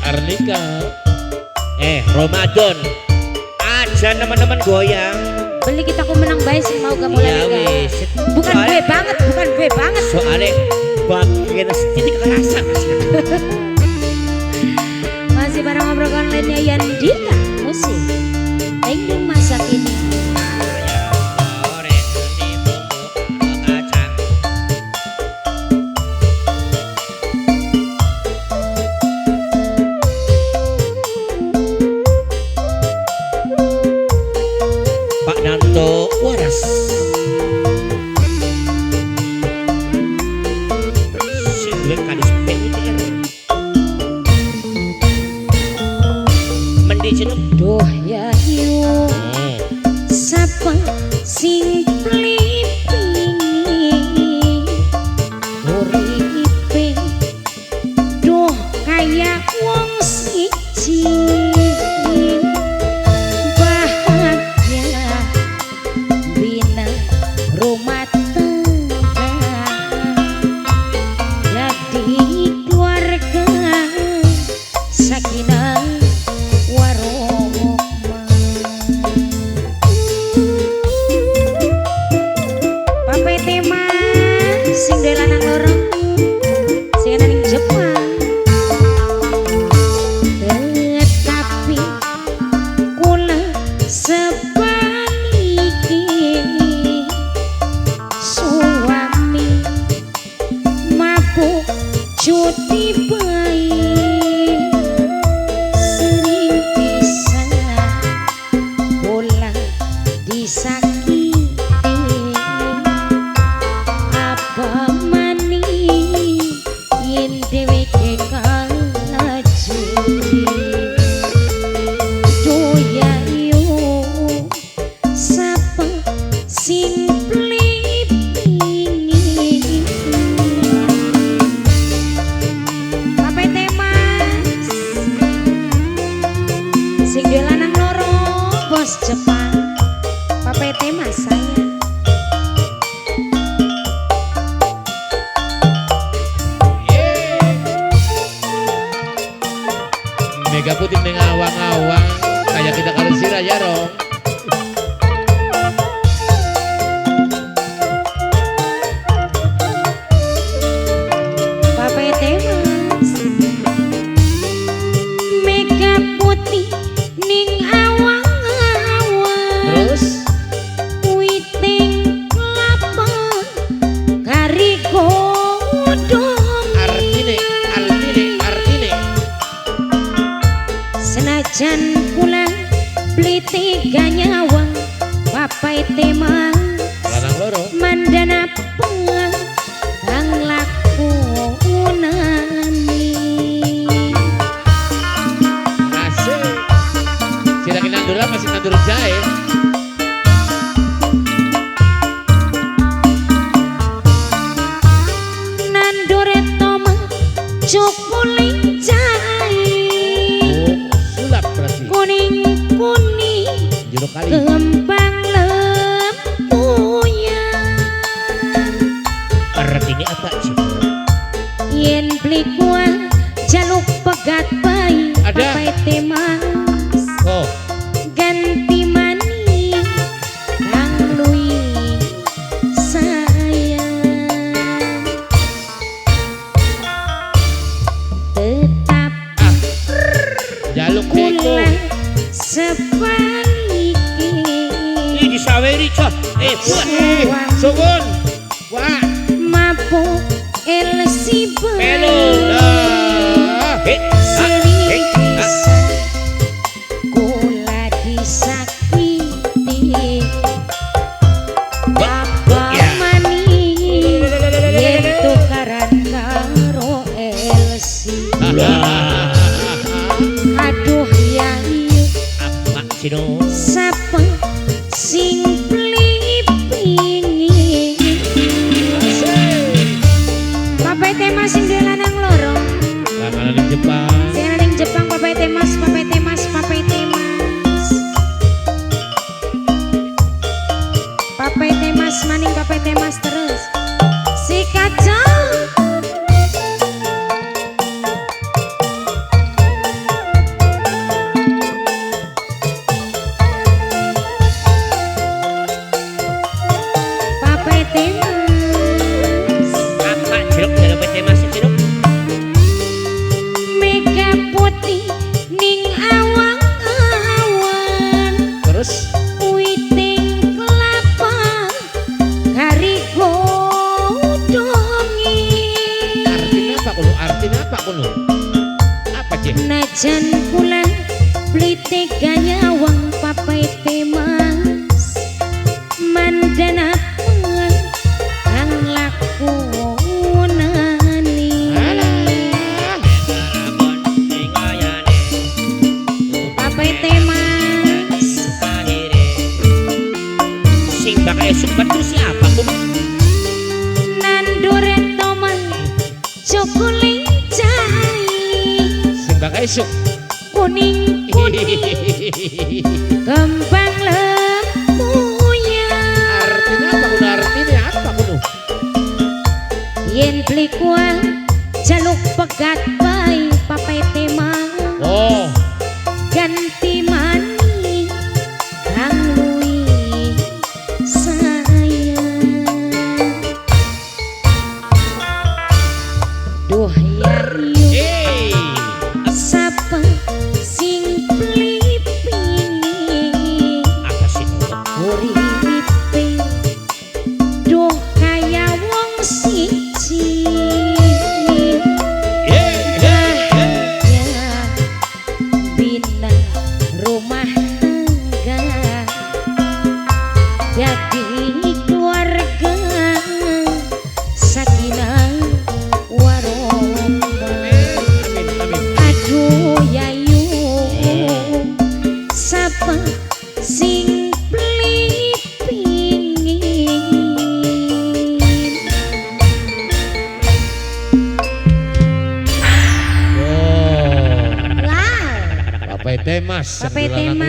Arnika. Ramadan. Aja teman-teman goyang. Beli kita ku menang baik sih mau gak mulai. Ya wis. Bukan gue banget, bukan gue banget. Soalnya bagian titik kerasa masih bareng obrolan lainnya Yandika musik. Tengdung masa kini. Pak Nanto waras. Singgung kadis PUTR. Mendi jeneng. Duh ya yu sapa sing plipingi uripe duh kaya wong siji bahagia bina rumah tangga jadi keluarga sakinah warohmah. Papai tema sing duwe lanang loro sing ana ning Jepang. Tetapi kula sepaniki suami mabuk cuti baik sering bisa bola disakiti apa mani yen dheweke kalaji doyayu sapa sing plipingi Papai temas sing duwe lanang loro bos Jepang. Papai temas saya Mega putih ning awang-awang kayak kita kali sirah ya Rong. Papai temas mega putih ning awang-awang Terus witing kelapa kari godhong artine senajan kula beli 3 nyawa papai tema lanang loro. mandana kang lakunani Asik. Sira kinandura masih nandur jahe. nandure toma cukuling jahe Sulap berarti. kuning-kuning Jeruk kali. kembang lempuyan Artine apa sih? yen beli kuah jaluk pegat bayi Ada. papai temas Oh, ganti mani kang lui sayang tetap jaluk deko. kula sepaniki Ih disaweri cah. Buat. Suwun. Wah, mabuk elsi melu. sering bisa kula disakiti bapak Ya. mani yen tukaran karo elsi aduh yayu Apa sih no? sapa sing plipingi papai temas sing duwe lanang loro Langanan di Jepang. sing ana ning Jepang papai temas papai temas papai temas papai temas maning papai temas terus si kacang apa kuno? Apa cek? Najan kula beli teganya wang papai temas mandana pengan kang lakonani. Papai temas Sing bakal sumpah itu siapa kum? nanduren toman cokuling cai Simbang esuk. kuning kembang lembuya. Artinya apa kuno? Artinya apa kuno? Yen beli kuah jaluk pegat bayi papai temas Oh, ganti mani kang luwih sayang. Duh yayu hey. sapa sing beli pingin Apa sih? uripe duh kaya wong siji. Ya bina rumah tangga jadi keluarga sakinah warohmah. Amin, amin. Aduh yayu sapa sing beli pingin. Oh, Lah Papai Temas. Papai Yang dilarang Temas.